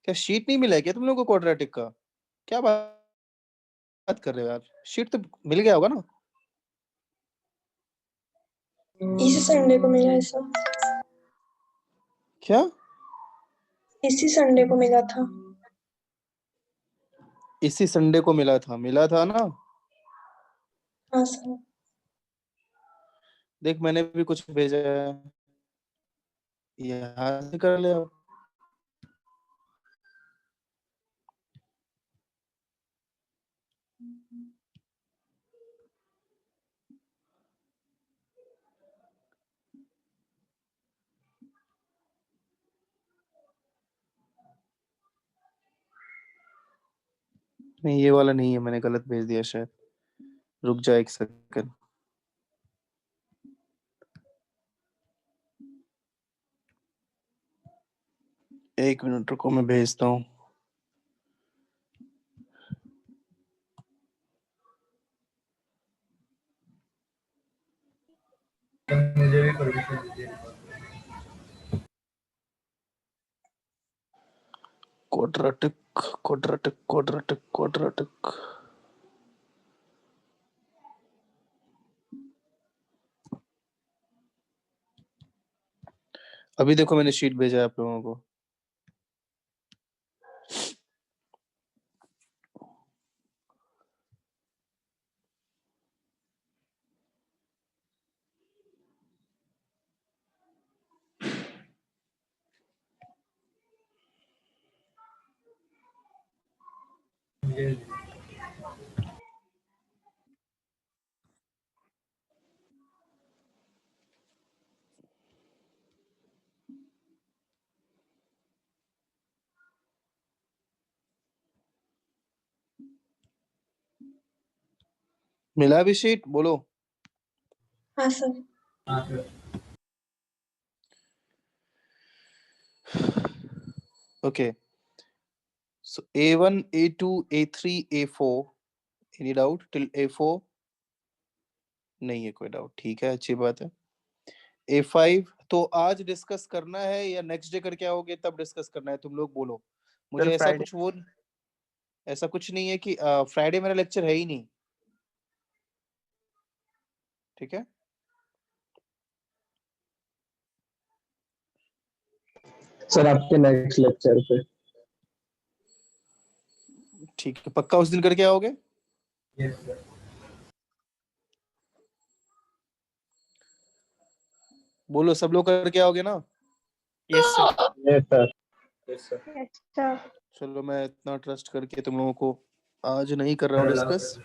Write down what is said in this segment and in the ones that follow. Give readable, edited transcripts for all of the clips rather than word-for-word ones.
क्या शीट नहीं मिला है क्या तुम लोगों को क्वाड्रेटिक का? क्या बात कर रहे हो यार, शीट तो मिल गया होगा ना? इसी संडे को मिला ऐसा। क्या? इसी संडे को मिला था। इसी संडे को मिला था ना? हाँ सर। देख मैंने भी कुछ भेजा है, यहाँ से कर ले अब। नहीं ये वाला नहीं है, मैंने गलत भेज दिया शायद। रुक जा एक सेकंड। एक मिनट रुको, मैं भेजता हूँ। मुझे भी परमिशन दीजिए। Quadratic quadratic quadratic quadratic. अभी देखो मैंने शीट भेजा है आप लोगों को। मिला भी शीट? बोलो। हाँ सर। ओके, सो A1 A2 A3 A4, any doubt till A4? नहीं है कोई डाउट, ठीक है, अच्छी बात है। A5 तो आज डिस्कस करना है या नेक्स्ट डे करके आओगे तब डिस्कस करना है, तुम लोग बोलो। मुझे ऐसा फ्राइडे। कुछ वो ऐसा कुछ नहीं है कि फ्राइडे मेरा लेक्चर है ही नहीं, ठीक है? सर आपके नेक्स्ट लेक्चर पे। ठीक है, पक्का उस दिन करके आओगे? Yes sir. बोलो, सब लोग करके आओगे ना? Yes sir. Yes sir. Yes sir. अच्छा, चलो मैं इतना ट्रस्ट करके तुम लोगों को आज नहीं कर रहा हूँ डिस्कस।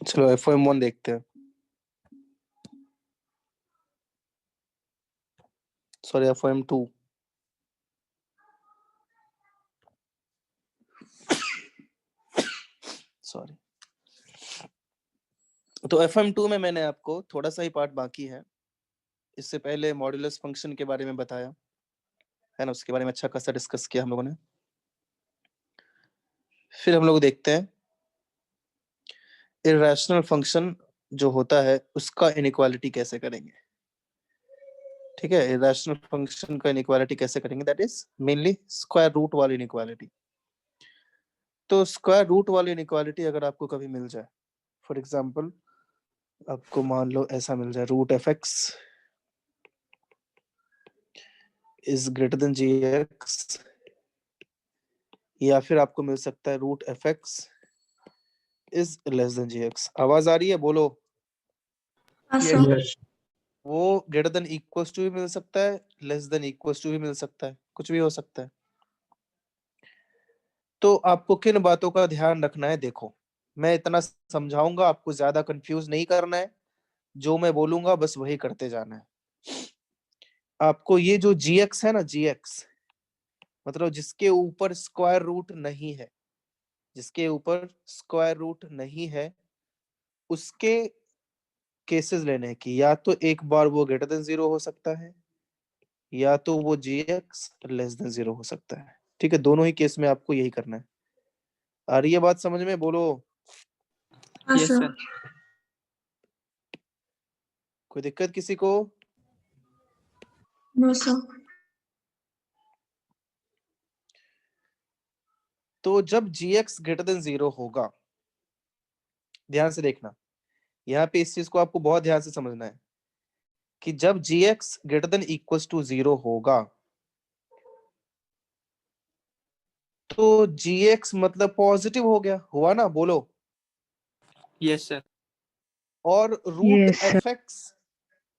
चलो FOM1 देखते हैं, सॉरी FOM2। सॉरी। तो FM2 में मैंने आपको थोड़ा सा ही पार्ट बाकी है। इससे पहले मॉड्यूलस फंक्शन के बारे में बताया है ना, उसके बारे में अच्छा खासा डिस्कस किया हम लोगों ने। फिर हम लोग देखते हैं इररेशनल फंक्शन जो होता है उसका इनइक्वालिटी कैसे करेंगे। ठीक है, इररेशनल फंक्शन का इनइक्वालिटी कैसे करेंगे, that is mainly square root वाली इनइक्वालिटी। तो स्क्वायर रूट वाली इनइक्वालिटी अगर आपको कभी मिल जाए, फॉर एग्जांपल आपको मान लो ऐसा मिल जाए, root F x is greater than ji X, या फिर आपको मिल सकता है root F x is less than ji X. आवाज आ रही है? बोलो। हाँ सर। यस। वो ग्रेटर देन इक्वल्स टू भी मिल सकता है, लेस देन इक्वल्स टू भी मिल सकता है, कुछ भी हो सकता है। तो आपको किन बातों का ध्यान रखना है, देखो मैं इतना समझाऊंगा, आपको ज्यादा कंफ्यूज नहीं करना है, जो मैं बोलूंगा बस वही करते जाना है। आपको ये जो जी एक्स है ना, जी एक्स, मतलब जिसके ऊपर स्क्वायर रूट नहीं है, जिसके ऊपर स्क्वायर रूट नहीं है उसके केसेस लेने हैं कि या तो एक बार वो ग्रेटर देन 0 हो सकता है या तो वो gx लेस देन 0 हो सकता है। ठीक है, दोनों ही केस में आपको यही करना है। आ रही है बात समझ में? बोलो। हाँ यस सर। सर। कोई दिक्कत किसी को? No sir. तो जब gx ग्रेटर देन 0 होगा, ध्यान से देखना, यहाँ पे इस चीज को आपको बहुत ध्यान से समझना है कि जब gx greater than equals to 0 होगा तो gx मतलब पॉजिटिव हो गया, हुआ ना? बोलो। Yes sir. और रूट एफएक्स,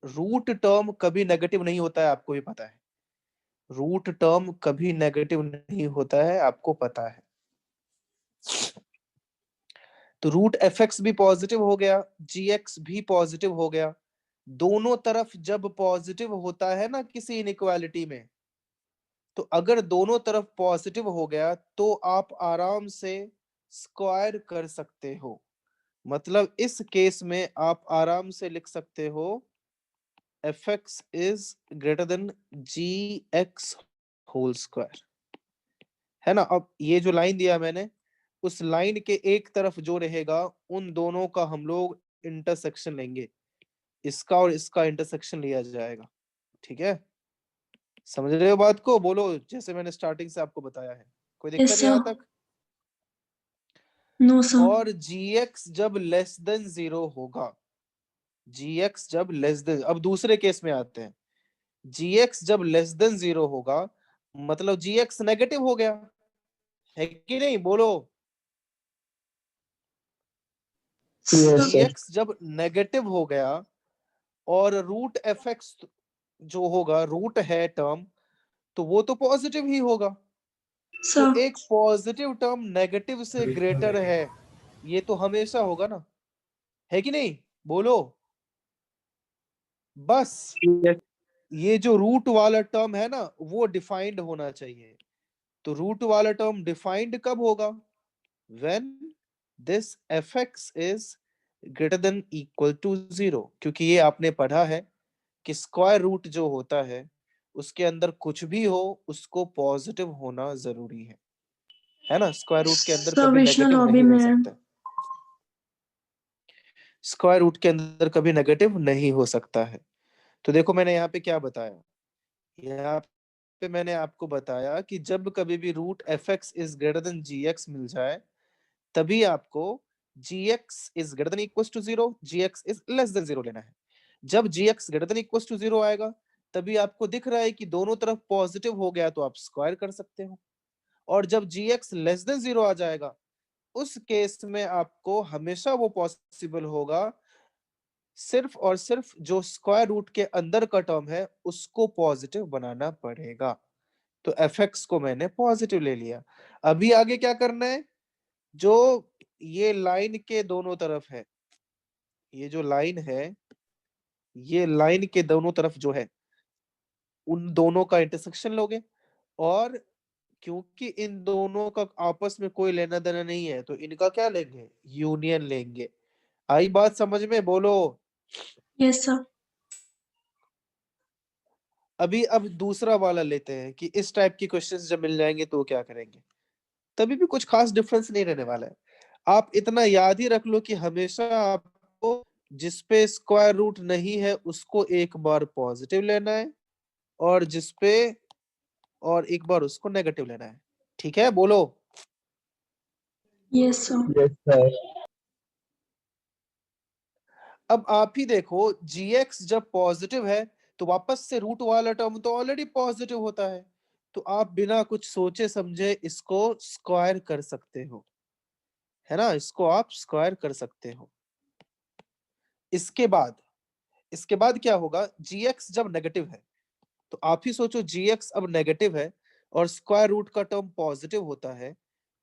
रूट टर्म कभी नेगेटिव नहीं होता है, आपको भी पता है। रूट टर्म कभी नेगेटिव नहीं होता है, आपको पता है। तो रूट एफएक्स भी पॉजिटिव हो गया, जीएक्स भी पॉजिटिव हो गया। दोनों तरफ जब पॉजिटिव होता है ना किसी इनइक्वालिटी में, तो अगर दोनों तरफ पॉजिटिव हो गया तो आप आराम से स्क्वायर कर सकते हो। मतलब इस केस में आप आराम से लिख सकते हो fx is greater than gx whole square, है ना? अब ये जो लाइन दिया मैंने, उस लाइन के एक तरफ जो रहेगा उन दोनों का हम लोग इंटरसेक्शन लेंगे, इसका और इसका इंटरसेक्शन लिया जाएगा। ठीक है, समझ रहे हो बात को? बोलो, जैसे मैंने स्टार्टिंग से आपको बताया है। कोई यस दिक्कत यहाँ सर। तक? No sir. और gx जब लेस देन 0 होगा, gx जब लेस देन, अब दूसरे केस में आते हैं, gx जब लेस देन 0 होगा मतलब gx नेगेटिव हो गया, है कि नहीं? बोलो। Yes, sir. gx जब नेगेटिव हो गया और रूट एफएक्स जो होगा, रूट है टर्म, तो वो तो पॉजिटिव ही होगा। तो सर। एक पॉजिटिव टर्म नेगेटिव से ग्रेटर है, ये तो हमेशा होगा ना, है कि नहीं? बोलो। बस यस ये जो रूट वाला टर्म है ना वो डिफाइंड होना चाहिए। तो रूट वाला टर्म डिफाइंड कब होगा? when this fx is greater than equal to 0, क्योंकि ये आपने पढ़ा है कि स्क्वायर रूट जो होता है उसके अंदर कुछ भी हो उसको पॉजिटिव होना जरूरी है ना? स्क्वायर रूट के अंदर सर कभी विष्णु नेगेटिव लॉबी नहीं हो में। सकता, स्क्वायर रूट के अंदर कभी नेगेटिव नहीं हो सकता है। तो देखो मैंने यहाँ पे क्या बताया, यहाँ पे मैंने आपको बताया कि जब कभी भी root fx is greater than gx मिल जाए तभी आपको gx is greater than equals to 0, gx is less than 0 लेना है। जब gx greater than equals to 0 आएगा तभी आपको दिख रहा है कि दोनों तरफ पॉजिटिव हो गया तो आप स्क्वायर कर सकते हो। और जब gx less than 0 आ जाएगा उस केस में आपको हमेशा वो पॉसिबल होगा सिर्फ और सिर्फ जो स्क्वायर रूट के अंदर का टर्म है उसको पॉजिटिव बनाना पड़ेगा। तो fx को मैंने पॉजिटिव ले लिया। अभी आगे क्या करना है? जो ये लाइन के दोनों तरफ है, ये जो लाइन है, ये लाइन के दोनों तरफ जो है उन दोनों का इंटरसेक्शन लोगे। और क्योंकि इन दोनों का आपस में कोई लेना देना नहीं है तो इनका क्या लेंगे? यूनियन लेंगे। आई बात समझ में? बोलो। Yes sir. अभी अब दूसरा वाला लेते हैं कि इस टाइप की क्वेश्चंस जब मिल जाएंगे तो क्या करेंगे। तभी भी कुछ खास डिफरेंस नहीं रहने वाला है। आप इतना याद ही रख लो कि हमेशा आपको जिसपे स्क्वायर रूट नहीं है उसको एक बार पॉजिटिव लेना है और जिसपे और एक बार उसको नेगेटिव लेना है। ठीक है, बोलो। Yes sir. Yes, sir. अब आप ही देखो gx जब पॉजिटिव है तो वापस से रूट वाला टर्म तो ऑलरेडी पॉजिटिव होता है, तो आप बिना कुछ सोचे समझे इसको स्क्वायर कर सकते हो, है ना? इसको आप स्क्वायर कर सकते हो। इसके बाद क्या होगा? gx जब नेगेटिव है तो आप ही सोचो gx अब नेगेटिव है और स्क्वायर रूट का टर्म पॉजिटिव होता है,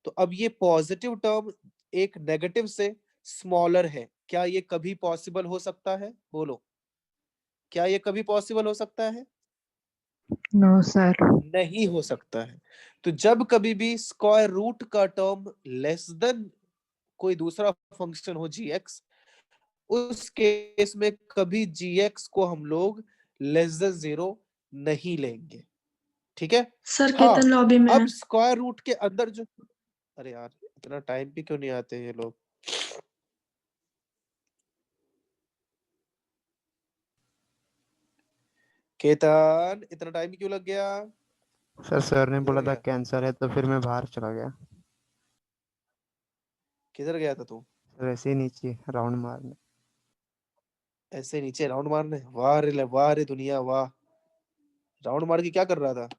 तो अब ये पॉजिटिव टर्म एक नेगेटिव से स्मॉलर है। क्या ये कभी पॉसिबल हो सकता है? बोलो, क्या ये कभी पॉसिबल हो सकता है? No sir. नहीं हो सकता है। तो जब कभी भी स्क्वायर रूट का टर्म लेस देन कोई दूसरा फंक्शन हो gx, उस केस में कभी gx को हम लोग लेस देन 0 नहीं लेंगे। ठीक है। सर हाँ, केतन लॉबी में है। अब स्क्वायर रूट के अंदर जो, अरे यार इतना टाइम भी क्यों नहीं आते ये लोग। केतन इतना टाइम क्यों लग गया। सर ने किधर बोला था गया, कैंसर है, तो फिर मैं बाहर चला गया। किधर गया था तू। सर ऐसे ही नीचे राउंड मारने। ऐसे नीचे राउंड मारने, वाह रे दुनिया वाह। राउंड मार के क्या कर रहा था।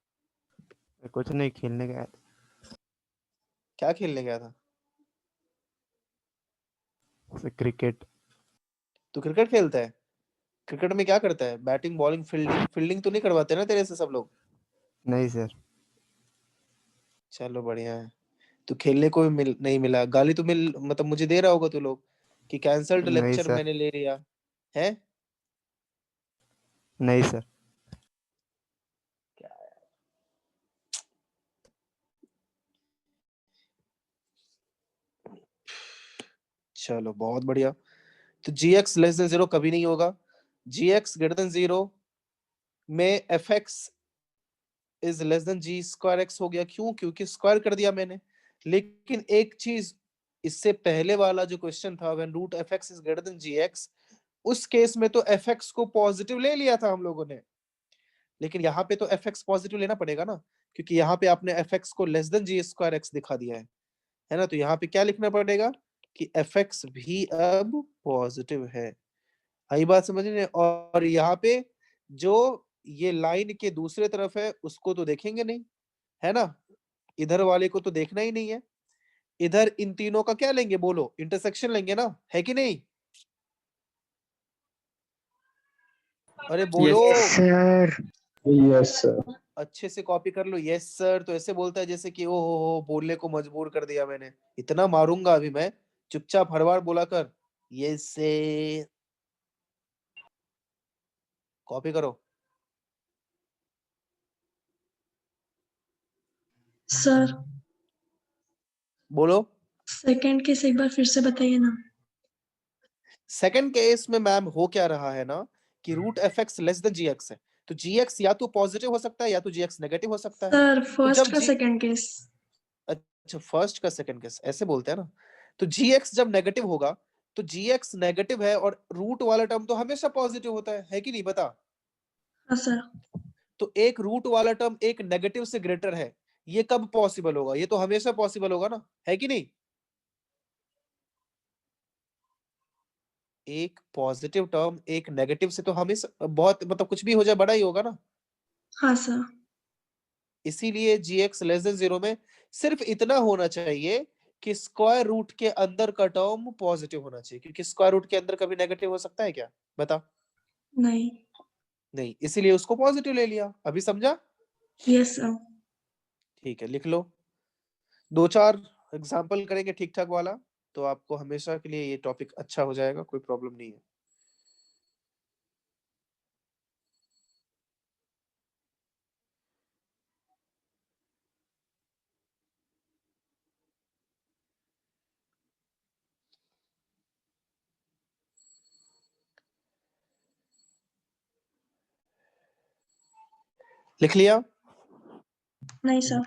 कुछ नहीं, खेलने गया था। क्या खेलने गया था। Sir cricket. तू क्रिकेट खेलता है। क्रिकेट में क्या करता है, बैटिंग बॉलिंग फील्डिंग। फील्डिंग तो नहीं करवाते ना तेरे से सब लोग। नहीं सर। चलो बढ़िया है। तू खेलने को भी नहीं मिला, गाली तो मिल मतलब मुझे दे रहा होगा तू लोग कि कैंसल्ड नहीं लेक्चर सर। मैंने ले लिया है। नहीं सर। चलो बहुत बढ़िया। तो gx लेस देन 0 कभी नहीं होगा। gx ग्रेटर देन 0 में fx is less than g square x हो गया। क्यों, क्योंकि स्क्वायर कर दिया मैंने। लेकिन एक चीज, इससे पहले वाला जो क्वेश्चन था when root F x is greater than ji x, उस केस में तो एफ एक्स को पॉजिटिव ले लिया था हम लोगों ने। लेकिन यहाँ पे तो एफ एक्स पॉजिटिव लेना पड़ेगा ना, क्योंकि यहाँ पे आपने एफ एक्स को less than g square x दिखा दिया है ना। तो यहाँ पे क्या लिखना पड़ेगा कि एफ एक्स भी अब पॉजिटिव है। आई बात समझने। और यहाँ पे जो ये लाइन के दूसरे तरफ है उसको तो देखेंगे नहीं, है ना। इधर वाले को तो देखना ही नहीं है। इधर इन तीनों का क्या लेंगे बोलो, इंटरसेक्शन लेंगे ना, है कि नहीं। अरे बोलो। Yes, sir. Yes sir. अच्छे से कॉपी कर लो। यस सर तो ऐसे बोलता है जैसे कि ओ हो बोलने को मजबूर कर दिया मैंने। इतना मारूंगा अभी मैं। चुपचाप हर बार बोला कर यस से। कॉपी करो। सर बोलो। सेकंड केस एक बार फिर से बताइए ना। सेकंड केस में मैम हो क्या रहा है ना कि root F x less than जी एक्स है। तो जी एक्स या तो पॉजिटिव हो सकता है या तो जी एक्स नेगेटिव हो सकता है। सर तो फर्स्ट जब का जी, सेकंड केस। अच्छा फर्स्ट का सेकंड केस ऐसे बोलते हैं ना। तो gx जब नेगेटिव होगा तो gx नेगेटिव है और रूट वाला टर्म तो हमेशा पॉजिटिव होता है कि नहीं बता। हाँ सर। तो एक रूट वाला टर्म एक नेगेटिव से ग्रेटर है, ये कब पॉसिबल होगा, ये तो हमेशा पॉसिबल होगा ना, है कि नहीं। एक पॉजिटिव टर्म एक नेगेटिव से तो हमेशा बहुत मतलब कुछ भी हो जाए बड़ा ही होगा ना। हाँ सर। इसीलिए gx लेस देन 0 में सिर्फ इतना होना चाहिए कि स्क्वायर रूट के अंदर का टर्म पॉजिटिव होना चाहिए, क्योंकि स्क्वायर रूट के अंदर कभी नेगेटिव हो सकता है क्या बता। नहीं। नहीं, इसीलिए उसको पॉजिटिव ले लिया। अभी समझा। Yes sir. ठीक है लिख लो। दो चार एग्जाम्पल करेंगे ठीक ठाक वाला, तो आपको हमेशा के लिए ये टॉपिक अच्छा हो जाएगा, कोई प्रॉब्लम नहीं है। लिख लिया। नहीं सर।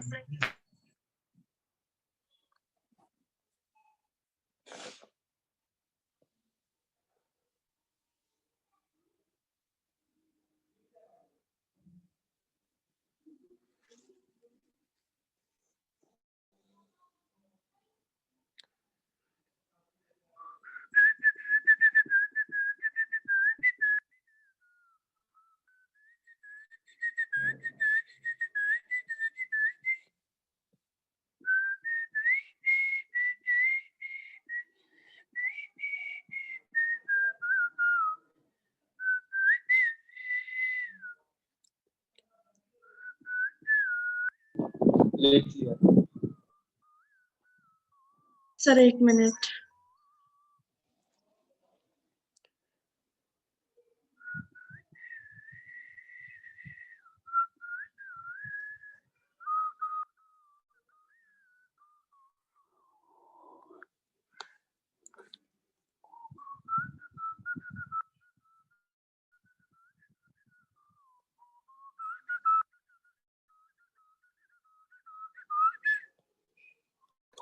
लिख लिया। सर एक मिनट।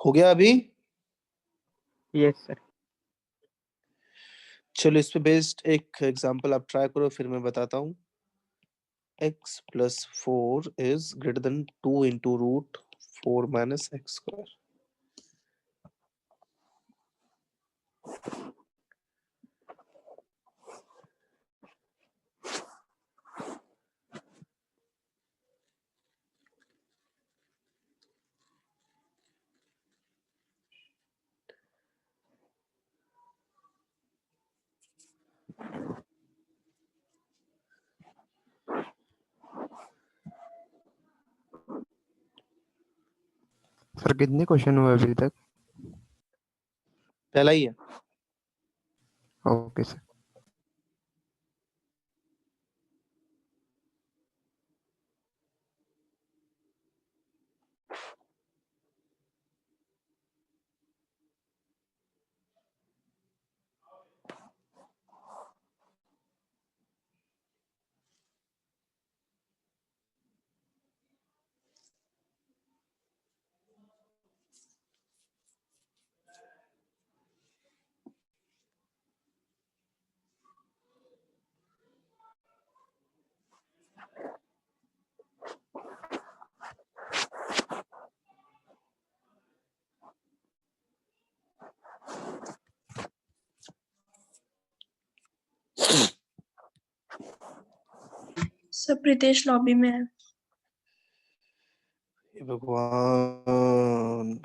हो गया अभी? Yes sir. चलो इस पे बेस्ड एक एग्जांपल आप ट्राई करो, फिर मैं बताता हूँ। x plus 4 is greater than 2 into root 4 minus x square. Sir कितने क्वेश्चन हुए अभी तक? पहला ही है। Okay sir. Sir Pritesh lobby में है। हे भगवान।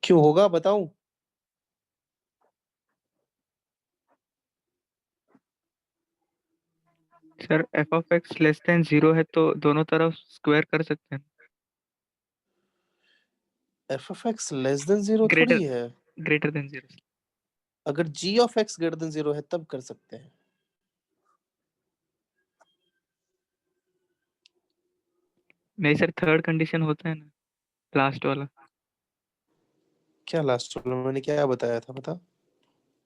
क्यों होगा बताऊं? Sir f of x less than 0 है तो दोनों तरफ स्क्वायर कर सकते हैं। F of x less than zero greater थोड़ी है। Greater than 0। अगर g of x greater than zero है तब कर सकते हैं। नहीं सर, थर्ड कंडीशन होता है ना, लास्ट वाला। क्या लास्ट वाला मैंने क्या बताया था बता?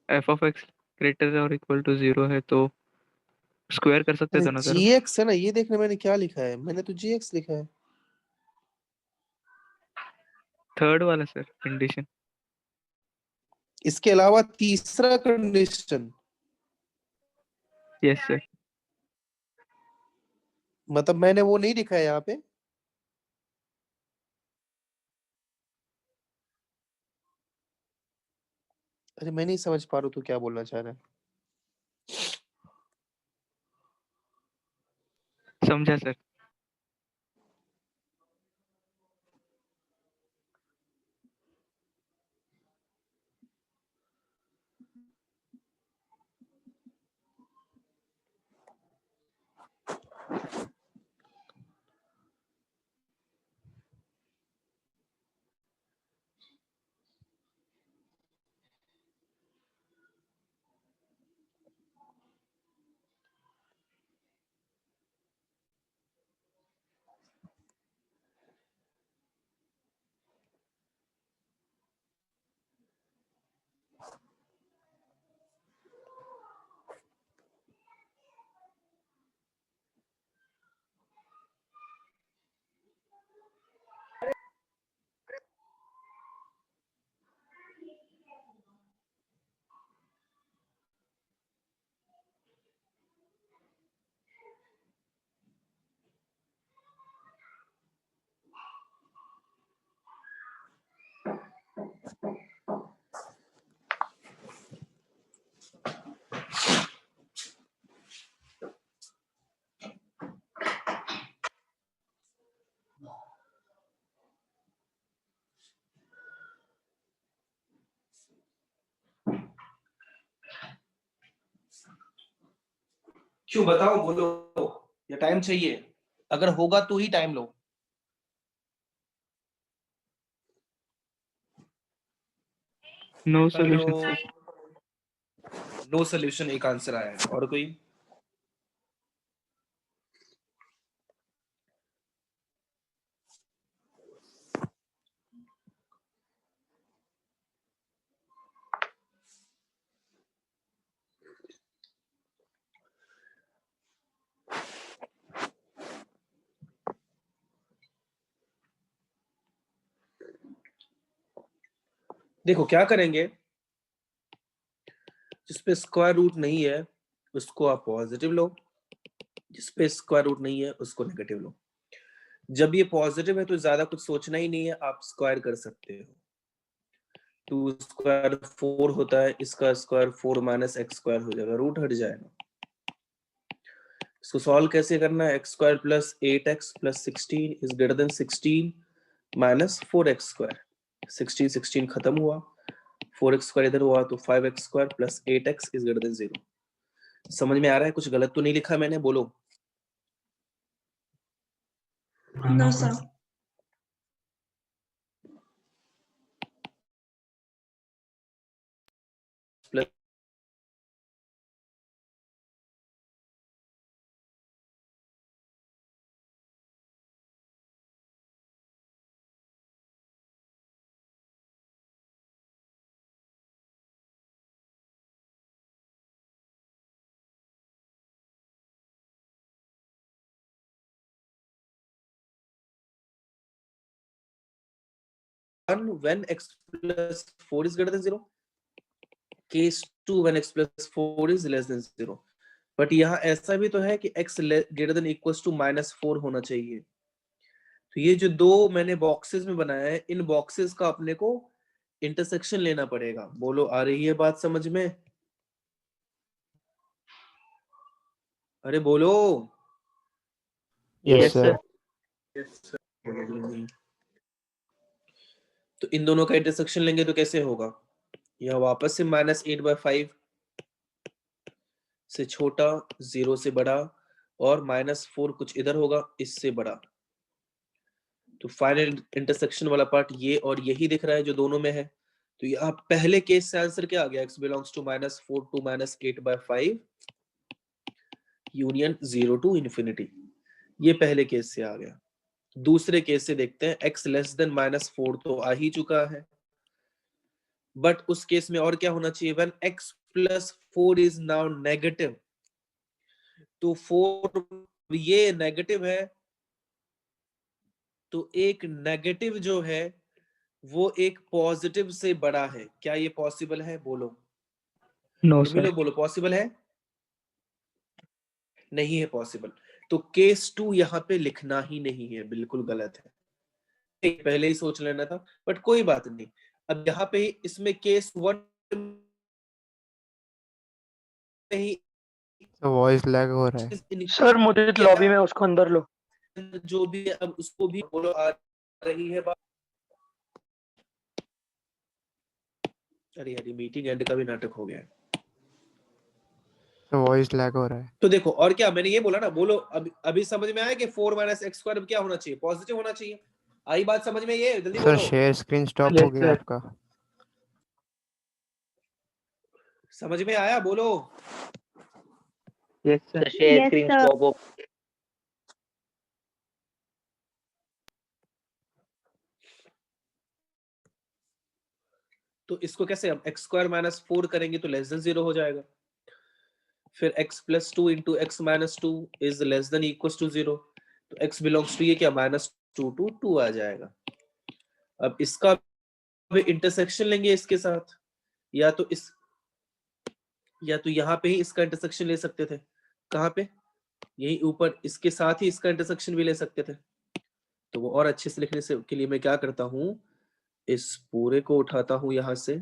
एफ ऑफ एक्स ग्रेटर और इक्वल टू 0 है तो स्क्वायर कर सकते हैं अरे दोनों जी तरफ। एक्स है ना, ये देखना मैंने क्या लिखा है, मैंने तो जी एक्स लिखा है। थर्ड वाला सर कंडीशन। इसके अलावा तीसरा कंडीशन, यस सर। मतलब मैंने वो नहीं लिखा है यहाँ पे। अरे मैं नहीं समझ पा रहा हूँ तू क्या बोलना चाह रहा है। समझा सर। क्यों बताओ, बोलो, या टाइम चाहिए? अगर होगा तो ही टाइम लो। No solution sir. No solution एक आंसर आया है। और कोई? देखो क्या करेंगे, जिसपे स्क्वायर रूट नहीं है उसको आप पॉजिटिव लो, जिसपे स्क्वायर रूट नहीं है उसको नेगेटिव लो। जब ये पॉजिटिव है तो ज्यादा कुछ सोचना ही नहीं है, आप स्क्वायर कर सकते हो। 2 स्क्वायर 4 होता है, इसका स्क्वायर 4 माइनस एक्स स्क्वायर हो जाएगा, रूट हट जाएगा। इसको सॉल्व कैसे करना है? X square plus 8x plus 16 is greater then 16 minus 4x square. 16 खत्म हुआ, 4x स्क्वायर इधर हुआ तो 5x square plus 8x is greater than 0। समझ में आ रहा है? कुछ गलत तो नहीं लिखा मैंने? बोलो। No, sir. Plus when x plus 4 is greater than 0, case 2 when x plus 4 is less than 0। But यहाँ ऐसा भी तो है कि x greater than equals to -4 होना चाहिए। तो ये जो दो मैंने बॉक्सेस में बनाया है, इन बॉक्सेस का अपने को इंटरसेक्शन लेना पड़ेगा। बोलो, आ रही है बात समझ में? अरे बोलो। Yes sir. तो इन दोनों का इंटरसेक्शन लेंगे तो कैसे होगा? यह वापस से -8/5 से छोटा, 0 से बड़ा, और -4 कुछ इधर होगा इससे बड़ा। तो फाइनल इंटरसेक्शन वाला पार्ट ये और यही दिख रहा है जो दोनों में है। तो यहाँ पहले केस से आंसर क्या आ गया? x belongs to -4 to -8/5 union 0 to infinity. ये पहले केस से आ गया। दूसरे केस से देखते हैं, x लेस देन -4 तो आ ही चुका है, बट उस केस में और क्या होना चाहिए? when x plus 4 is now negative, तो 4 ये नेगेटिव है, तो एक नेगेटिव जो है वो एक पॉजिटिव से बड़ा है। क्या ये पॉसिबल है? बोलो। नो बोलो सर। बोलो, पॉसिबल है? नहीं है पॉसिबल। तो केस 2 यहाँ पे लिखना ही नहीं है, बिल्कुल गलत है। पहले ही सोच लेना था, बट कोई बात नहीं। अब यहाँ पे इसमें केस 1 में ही वॉइस लैग हो रहा है। सर मुझे लॉबी में उसको अंदर लो। जो भी है, अब उसको भी बोलो। आ रही है बात? अरे यार, मीटिंग एंड का भी नाटक हो गया है। वॉइस लैग हो रहा है। तो देखो, और क्या मैंने ये बोला ना, बोलो। अभी समझ में आया कि 4 माइनस एक्स स्क्वायर क्या होना चाहिए? पॉजिटिव होना चाहिए। आई बात समझ में? ये जल्दी सर बोलो। शेयर स्क्रीन स्टॉप हो गया आपका। समझ में आया? बोलो। Yes sir. Share screen stop हो। तो इसको कैसे हम x स्क्वायर माइनस 4 करेंगे तो लेस देन 0 हो जाएगा। फिर x plus 2 into x minus 2 is less than equal to 0। तो x बिलोंग्स टू ये क्या? -2 टू 2 आ जाएगा। अब इसका भी इंटरसेक्शन लेंगे इसके साथ, या तो इस, या तो यहाँ पे ही इसका इंटरसेक्शन ले सकते थे। कहाँ पे? यही ऊपर, इसके साथ ही इसका इंटरसेक्शन भी ले सकते थे। तो वो और अच्छे से लिखने से के लिए मैं क्या करता हूं, इस पूरे को उठाता हूं, यहां से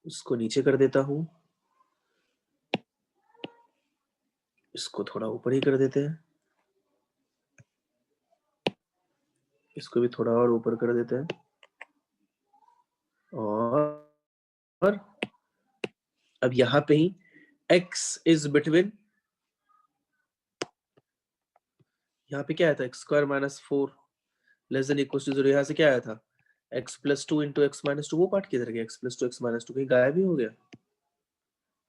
उसको नीचे कर देता हूं, इसको थोड़ा ऊपर ही कर देते हैं, इसको भी थोड़ा और ऊपर कर देते हैं, और अब यहाँ पे ही x is between, यहाँ पे क्या आया था, x square minus 4 less than equal to 0, यहाँ से क्या आया था x plus 2 into x minus 2, वो पार्ट किधर गया, x प्लस 2 एक्स माइनस 2 कहीं गायब ही हो गया,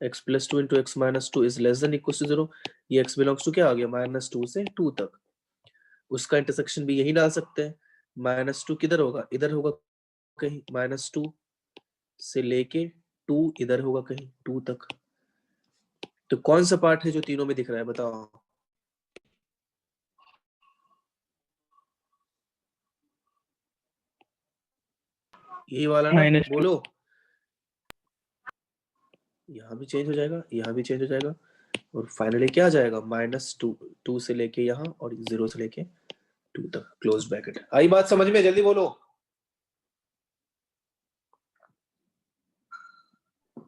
x plus 2 into x minus 2 is less than equal to 0, ये x बिलोंग्स टू क्या आ गया, माइनस 2 से 2 तक, उसका इंटरसेक्शन भी यही डाल सकते हैं, माइनस 2 किधर होगा, इधर होगा कहीं, माइनस 2 से लेके 2 इधर होगा कहीं 2 तक, तो कौन सा पार्ट है जो तीनों में दिख रहा है बताओ, यही वाला ना, -2 बोलो, यहाँ भी चेंज हो जाएगा, यहाँ भी चेंज हो जाएगा, और फाइनली क्या आ जाएगा, -2 से लेके यहाँ और 0 से लेके 2 तक, क्लोज ब्रैकेट। आई बात समझ में, जल्दी बोलो।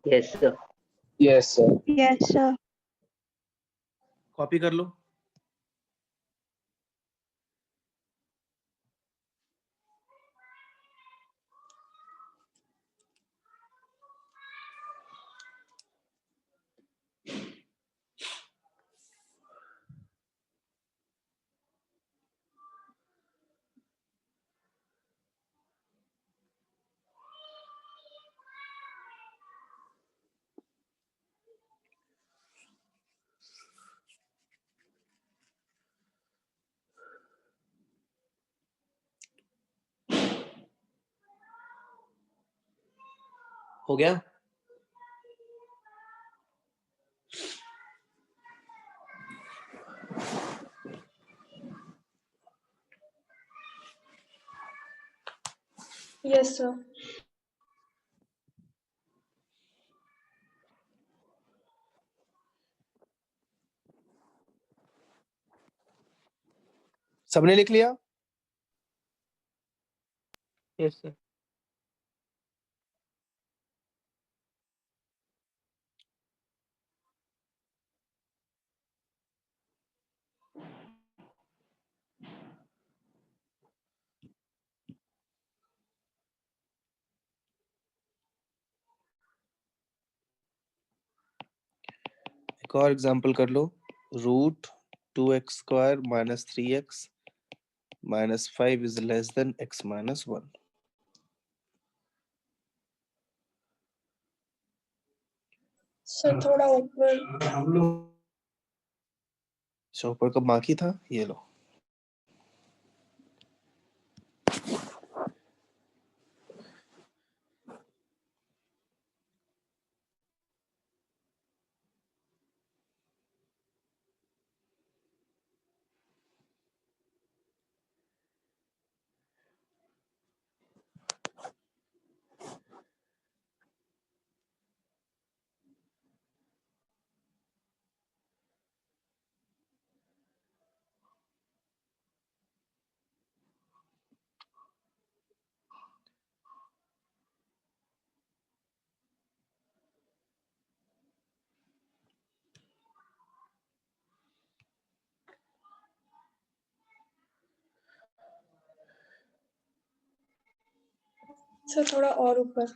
Yes sir. Yes, sir. Yes, sir. Copy कर लो। हो गया? Yes, sir. सबने लिख लिया? Yes sir. एक और एग्जांपल कर लो, √2x² - 3x - 5 is less than x - 1। Sir थोड़ा ऊपर। अच्छा, ऊपर का बाकी था, ये लो। सर थोड़ा और ऊपर।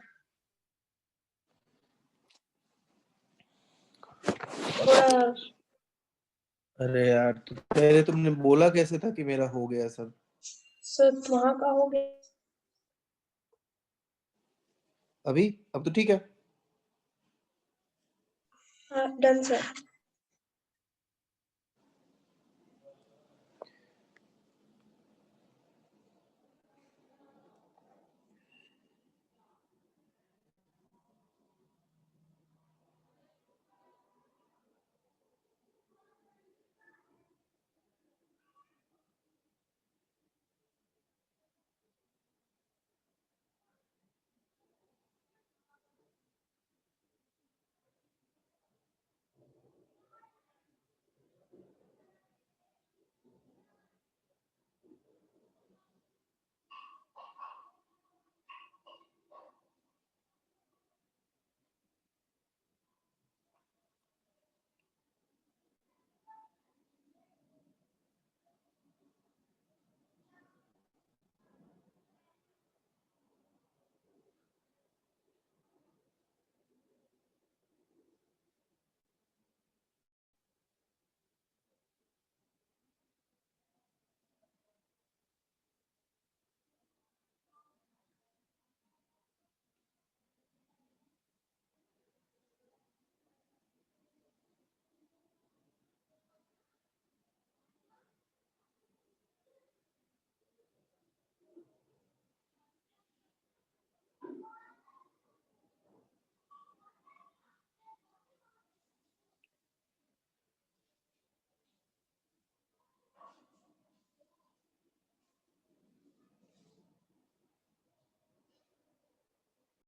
थोड़ा। अरे यार, तो पहले तुमने बोला कैसे था कि मेरा हो गया सब? सर वहाँ का हो गया। अभी अब तो ठीक है। हाँ डन सर।